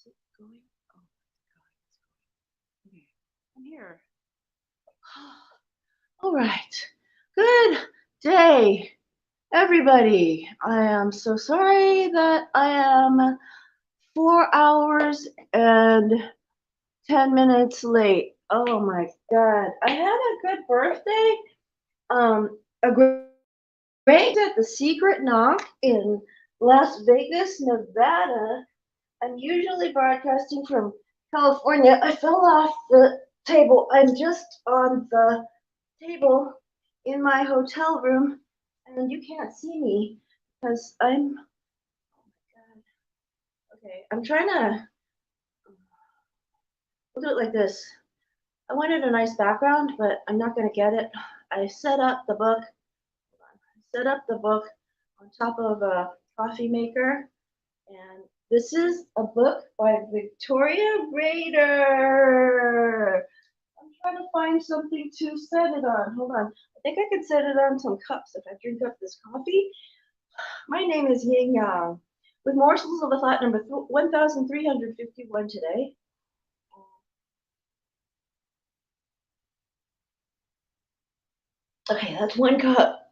Is it going? Oh God, it's going. Okay, I'm here. All right. Good day, everybody. I am so sorry that I am 4 hours and 10 minutes late. Oh my God. I had a good birthday. A great at the Secret Knock in Las Vegas, Nevada. I'm usually broadcasting from California. I fell off the table. I'm just on the table in my hotel room, and you can't see me because I'm. Oh my God. Okay, I'm trying to. We'll do it like this. I wanted a nice background, but I'm not going to get it. I set up the book. Set up the book on top of a coffee maker, and this is a book by Victoria Rader. I'm trying to find something to set it on. Hold on. I think I could set it on some cups if I drink up this coffee. My name is Ying Yang, with Morsels of a Thought number 1351 today. Okay, that's one cup.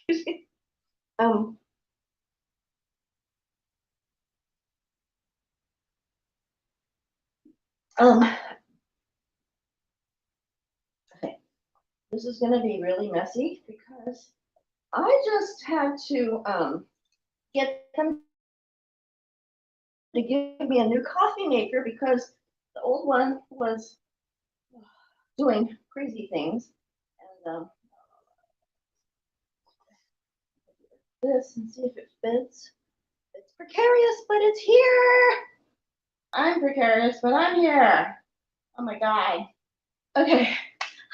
Excuse me. Um, um, okay. This is going to be really messy because I just had to get them to give me a new coffee maker because the old one was doing crazy things. And this and see if it fits. It's precarious, but it's here. I'm precarious, but I'm here. Oh my God. Okay.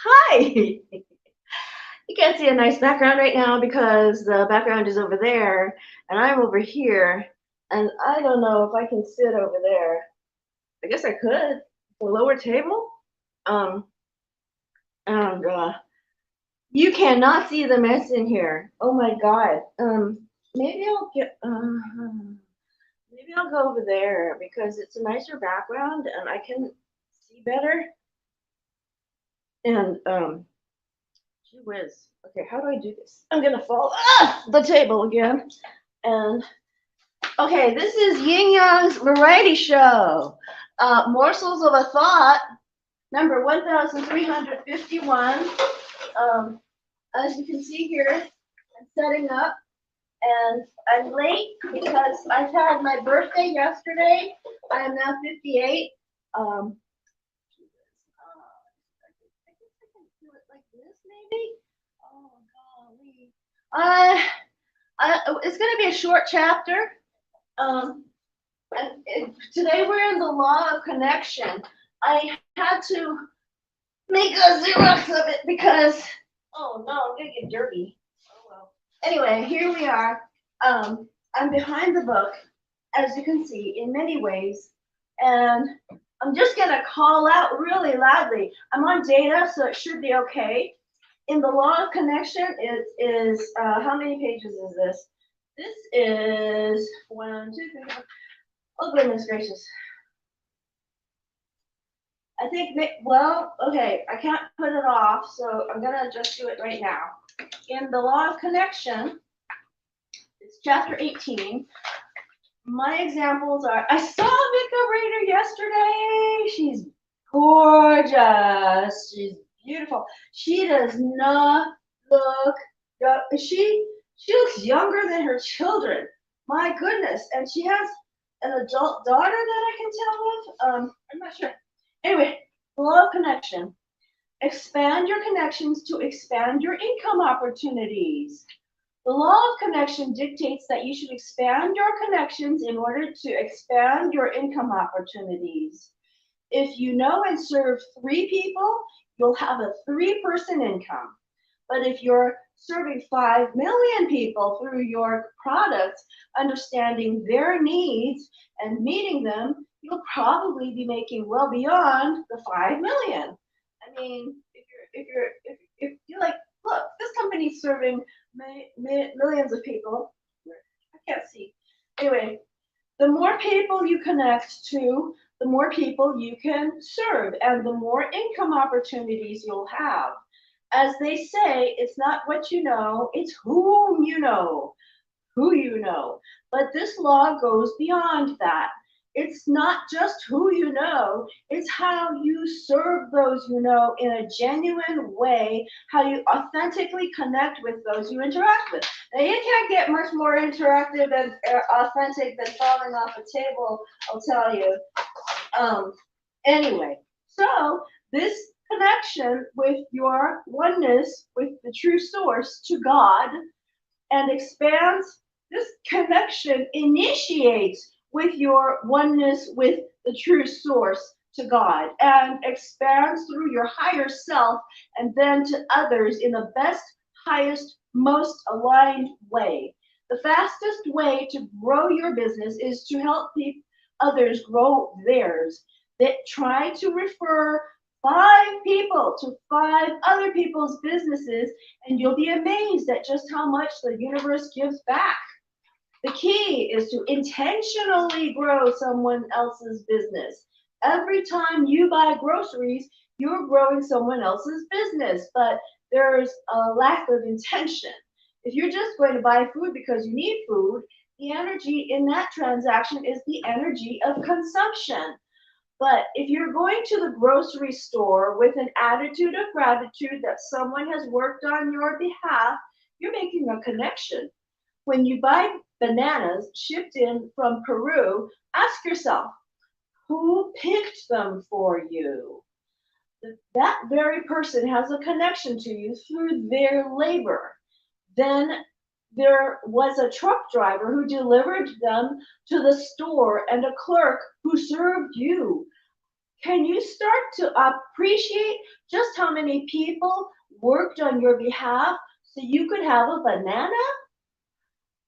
Hi. You can't see a nice background right now because the background is over there and I'm over here. And I don't know if I can sit over there. I guess I could. The lower table. Um, and you cannot see the mess in here. Oh my God. Maybe I'll get. Maybe I'll go over there because it's a nicer background and I can see better. And gee whiz. Okay, how do I do this? I'm gonna fall off the table again. And okay, this is Yin Yang's variety show. Morsels of a Thought, number 1351. Um, as you can see here, I'm setting up and I'm late because I've had my birthday yesterday. I am now 58. I guess I can do it like this, maybe. Oh golly. It's going to be a short chapter. Today we're in the law of connection. I had to make a Xerox of it because, oh no, I'm going to get dirty. Oh well. Anyway, here we are. I'm behind the book, as you can see, in many ways. And I'm just going to call out really loudly. I'm on data, so it should be okay. In the law of connection, it is, how many pages is this? This is 1, 2, 3, 4. Oh, goodness gracious. I think, well, okay, I can't put it off, so I'm going to just do it right now. In the law of connection, it's chapter 18. My examples are, I saw Vika Rader yesterday. She's gorgeous. She's beautiful. She does not look, she looks younger than her children. My goodness. And she has an adult daughter that I can tell of. I'm not sure. Anyway, law of connection. Expand your connections to expand your income opportunities. The law of connection dictates that you should expand your connections in order to expand your income opportunities. If you know and serve 3 people, you'll have a 3-person income. But if you're serving 5 million people through your products, understanding their needs and meeting them, you'll probably be making well beyond the 5 million. I mean, if you're like, look, this company's serving millions of people. I can't see. Anyway, The more people you connect to, the more people you can serve and the more income opportunities you'll have. As they say, it's not what you know, it's whom you know, who you know. But this law goes beyond that. It's not just who you know, it's how you serve those you know in a genuine way, how you authentically connect with those you interact with. Now, you can't get much more interactive and authentic than falling off a table, I'll tell you. Um, anyway, so this connection with your oneness with the true source to God and expands, this connection initiates with your oneness with the true source to God and expands through your higher self and then to others in the best, highest, most aligned way. The fastest way to grow your business is to help others grow theirs. That try to refer 5 people to 5 other people's businesses and you'll be amazed at just how much the universe gives back. The key is to intentionally grow someone else's business. Every time you buy groceries, you're growing someone else's business, but there's a lack of intention. If you're just going to buy food because you need food, the energy in that transaction is the energy of consumption. But if you're going to the grocery store with an attitude of gratitude that someone has worked on your behalf, you're making a connection. When you buy bananas shipped in from Peru, ask yourself, who picked them for you? That very person has a connection to you through their labor. Then there was a truck driver who delivered them to the store and a clerk who served you. Can you start to appreciate just how many people worked on your behalf so you could have a banana?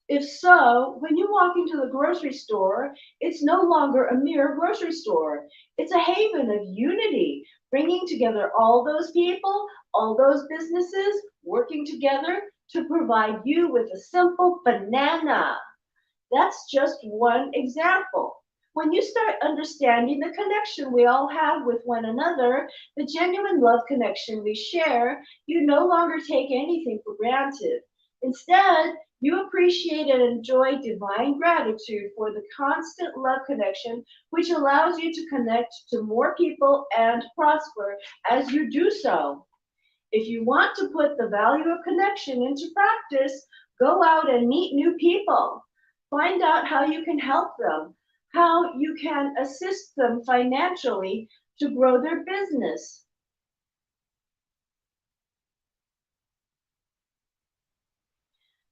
If so, when you walk into the grocery store, it's no longer a mere grocery store. It's a haven of unity, bringing together all those people, all those businesses, working together to provide you with a simple banana. That's just one example. When you start understanding the connection we all have with one another, the genuine love connection we share, you no longer take anything for granted. Instead, you appreciate and enjoy divine gratitude for the constant love connection, which allows you to connect to more people and prosper as you do so. If you want to put the value of connection into practice, go out and meet new people. Find out how you can help them, how you can assist them financially to grow their business.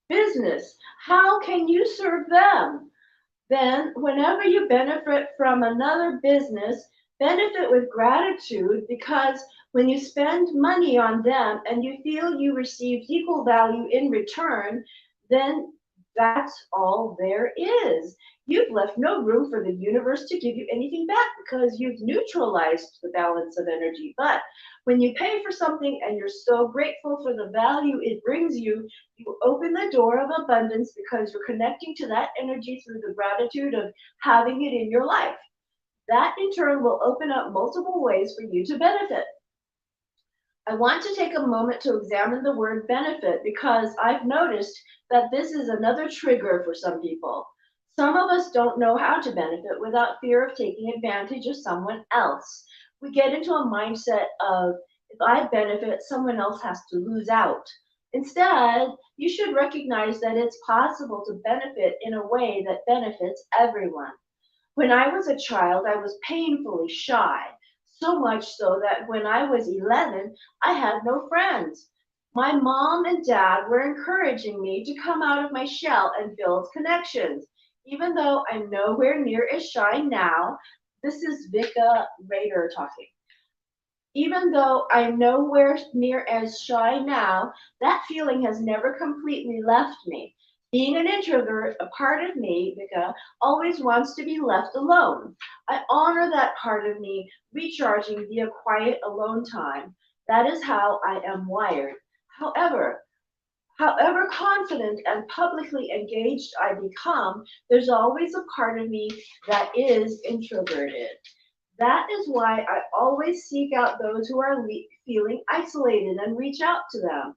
Business, how can you serve them? Then, whenever you benefit from another business, benefit with gratitude because when you spend money on them and you feel you received equal value in return, then that's all there is. You've left no room for the universe to give you anything back because you've neutralized the balance of energy. But when you pay for something and you're so grateful for the value it brings you, you open the door of abundance because you're connecting to that energy through the gratitude of having it in your life. That in turn will open up multiple ways for you to benefit. I want to take a moment to examine the word benefit because I've noticed that this is another trigger for some people. Some of us don't know how to benefit without fear of taking advantage of someone else. We get into a mindset of if I benefit, someone else has to lose out. Instead, you should recognize that it's possible to benefit in a way that benefits everyone. When I was a child, I was painfully shy, so much so that when I was 11, I had no friends. My mom and dad were encouraging me to come out of my shell and build connections. Even though I'm nowhere near as shy now, this is Vika Rader talking. Even though I'm nowhere near as shy now, that feeling has never completely left me. Being an introvert, a part of me, Vika, always wants to be left alone. I honor that part of me recharging via quiet alone time. That is how I am wired. However, However confident and publicly engaged I become, there's always a part of me that is introverted. That is why I always seek out those who are feeling isolated and reach out to them.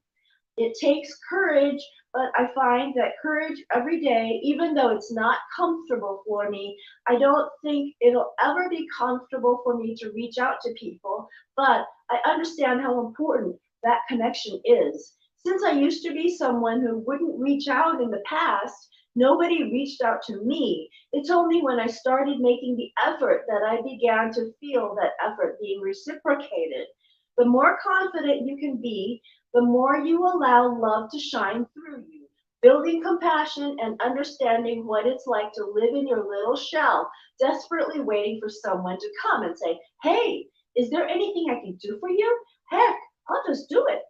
It takes courage, but I find that courage every day, even though it's not comfortable for me, I don't think it'll ever be comfortable for me to reach out to people, but I understand how important that connection is. Since I used to be someone who wouldn't reach out in the past, nobody reached out to me. It's only when I started making the effort that I began to feel that effort being reciprocated. The more confident you can be, the more you allow love to shine through you, building compassion and understanding what it's like to live in your little shell, desperately waiting for someone to come and say, hey, is there anything I can do for you? Heck, I'll just do it.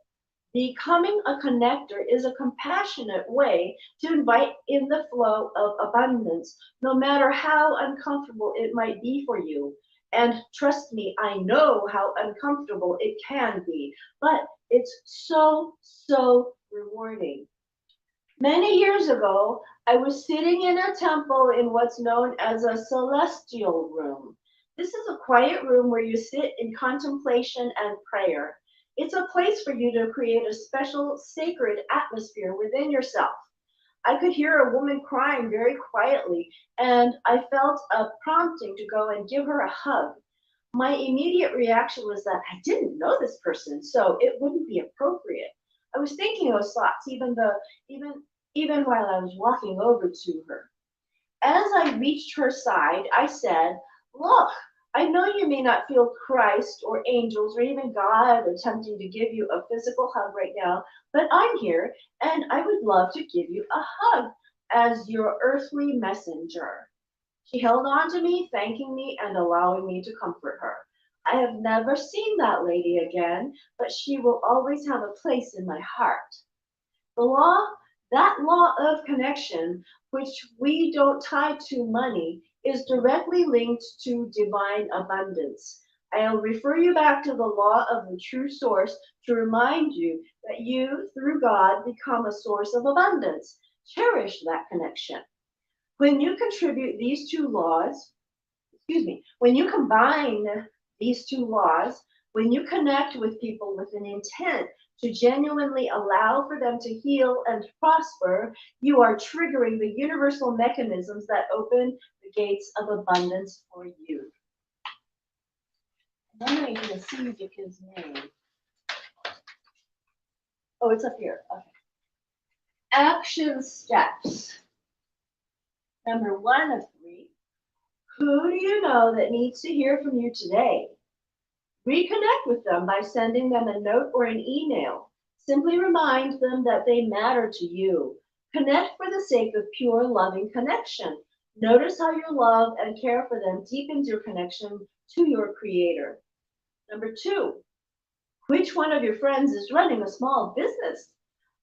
Becoming a connector is a compassionate way to invite in the flow of abundance, no matter how uncomfortable it might be for you. And trust me, I know how uncomfortable it can be, but it's so, so rewarding. Many years ago, I was sitting in a temple in what's known as a celestial room. This is a quiet room where you sit in contemplation and prayer. It's a place for you to create a special sacred atmosphere within yourself. I could hear a woman crying very quietly, and I felt a prompting to go and give her a hug. My immediate reaction was that I didn't know this person, so it wouldn't be appropriate. I was thinking those thoughts even even while I was walking over to her. As I reached her side, I said, look, I know you may not feel Christ or angels or even God attempting to give you a physical hug right now, but I'm here and I would love to give you a hug as your earthly messenger. She held on to me, thanking me and allowing me to comfort her. I have never seen that lady again, but she will always have a place in my heart. The law, that law of connection, which we don't tie to money, is directly linked to divine abundance. I'll refer you back to the law of the true source to remind you that you, through God, become a source of abundance. Cherish that connection. When you contribute these two laws, when you combine these two laws, when you connect with people with an intent to genuinely allow for them to heal and prosper, you are triggering the universal mechanisms that open the gates of abundance for you. And then I'm going to see Dick's name. Oh, it's up here. Okay. Action steps. Number 1 of 3. Who do you know that needs to hear from you today? Reconnect with them by sending them a note or an email. Simply remind them that they matter to you. Connect for the sake of pure, loving connection. Notice how your love and care for them deepens your connection to your Creator. Number 2, which one of your friends is running a small business?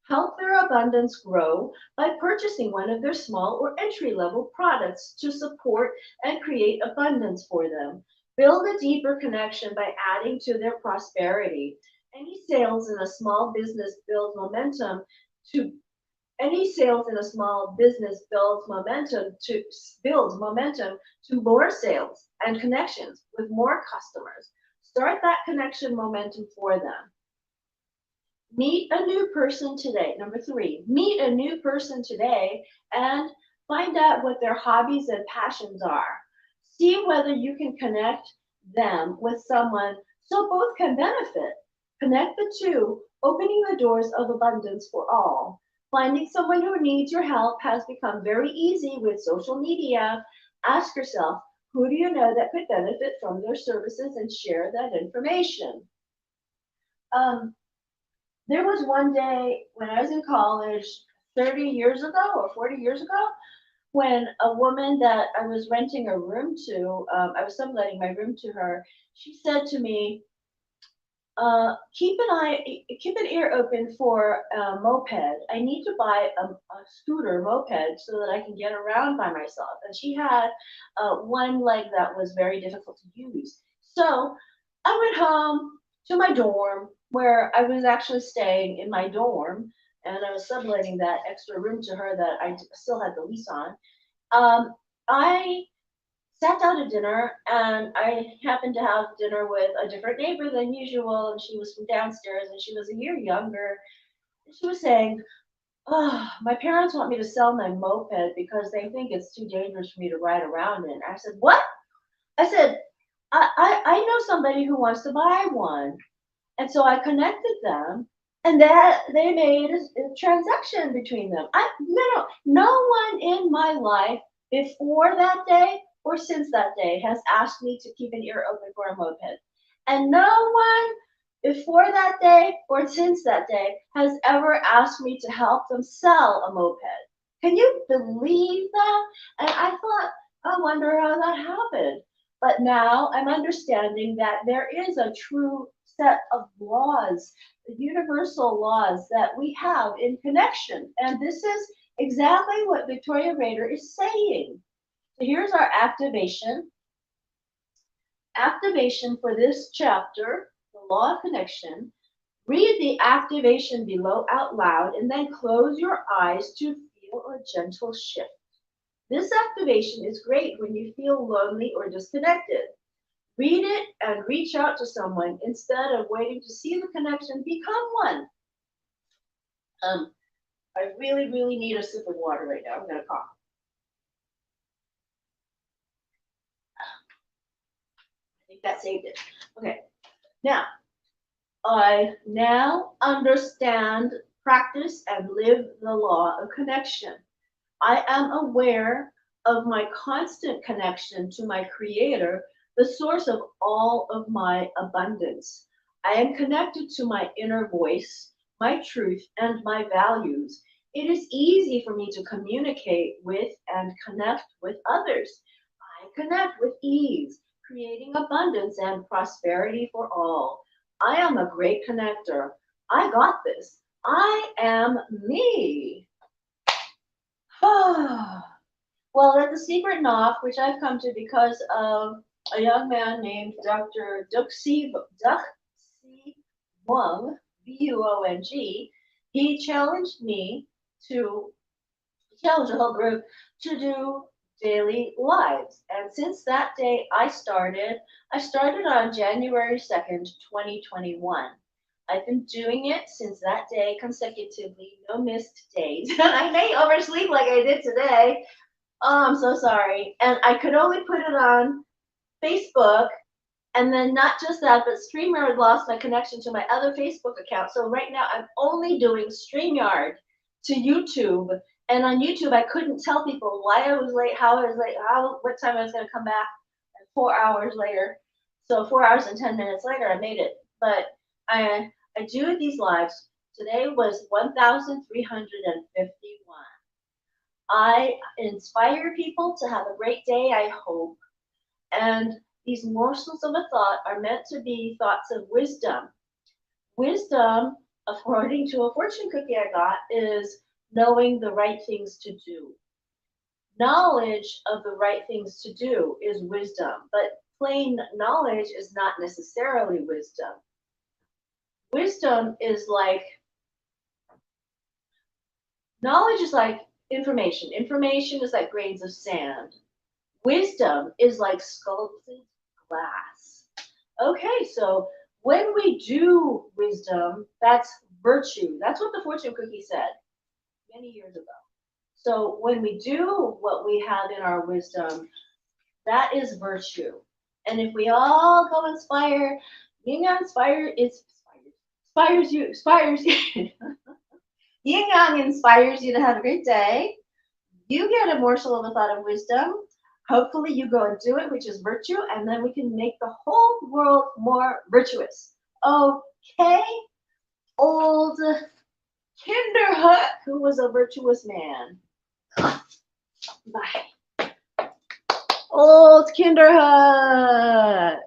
Help their abundance grow by purchasing one of their small or entry-level products to support and create abundance for them. Build a deeper connection by adding to their prosperity. Any sales in a small business to any sales in a small business builds momentum to more sales and connections with more customers. Start that connection momentum for them. Meet a new person today. Number 3, meet a new person today and find out what their hobbies and passions are. See whether you can connect them with someone so both can benefit. Connect the two, opening the doors of abundance for all. Finding someone who needs your help has become very easy with social media. Ask yourself, who do you know that could benefit from their services and share that information? Um, there was one day when I was in college 30 years ago or 40 years ago when a woman that I was renting a room to, I was subletting my room to her, she said to me, keep an ear open for a moped. I need to buy a scooter moped so that I can get around by myself. And she had one leg that was very difficult to use. So I went home to my dorm where I was actually staying in my dorm. and I was subletting that extra room to her that I still had the lease on. I sat down to dinner, and I happened to have dinner with a different neighbor than usual, and she was from downstairs, and she was a year younger. And she was saying, "Oh, my parents want me to sell my moped because they think it's too dangerous for me to ride around in." I said, "What?" I said, I know somebody who wants to buy one. And so I connected them, and that they made a transaction between them. No one in my life before that day or since that day has asked me to keep an ear open for a moped. And no one before that day or since that day has ever asked me to help them sell a moped. Can you believe that? And I thought, I wonder how that happened. But now I'm understanding that there is a true set of laws, the universal laws that we have in connection. And this is exactly what Victoria Rader is saying. So here's our activation. Activation for this chapter, the law of connection. Read the activation below out loud and then close your eyes to feel a gentle shift. This activation is great when you feel lonely or disconnected. Read it and reach out to someone instead of waiting to see the connection become one. I really, really need a sip of water right now. I'm going to cough. I think that saved it. Okay. Now, I now understand, practice, and live the law of connection. I am aware of my constant connection to my Creator, the source of all of my abundance. I am connected to my inner voice, my truth, and my values. It is easy for me to communicate with and connect with others. I connect with ease, creating abundance and prosperity for all. I am a great connector. I got this. I am me. Well, that's a secret knock, which I've come to because of a young man named Dr. Duxi Wong, Buong. He challenged me to challenge the whole group to do daily lives. And since that day I started on January 2nd, 2021. I've been doing it since that day consecutively, no missed days. I may oversleep like I did today. Oh, I'm so sorry. And I could only put it on Facebook, and then not just that, but StreamYard lost my connection to my other Facebook account. So right now I'm only doing StreamYard to YouTube. And on YouTube, I couldn't tell people why I was late, how I was late, what time I was going to come back. And 4 hours later, so 4 hours and 10 minutes later, I made it. But I do these lives. Today was 1,351. I inspire people to have a great day, I hope. And these morsels of a thought are meant to be thoughts of wisdom. Wisdom, according to a fortune cookie I got, is knowing the right things to do. Knowledge of the right things to do is wisdom, but plain knowledge is not necessarily wisdom. Wisdom is like, knowledge is like information. Information is like grains of sand. Wisdom is like sculpted glass. Okay, so when we do wisdom, that's virtue. That's what the fortune cookie said many years ago. So when we do what we have in our wisdom, that is virtue. And if we all go inspire, Yin Yang inspires you. Yin Yang inspires you to have a great day. You get a morsel of a thought of wisdom. Hopefully you go and do it, which is virtue, and then we can make the whole world more virtuous. Okay, old Kinderhook, who was a virtuous man. Bye. Old Kinderhook.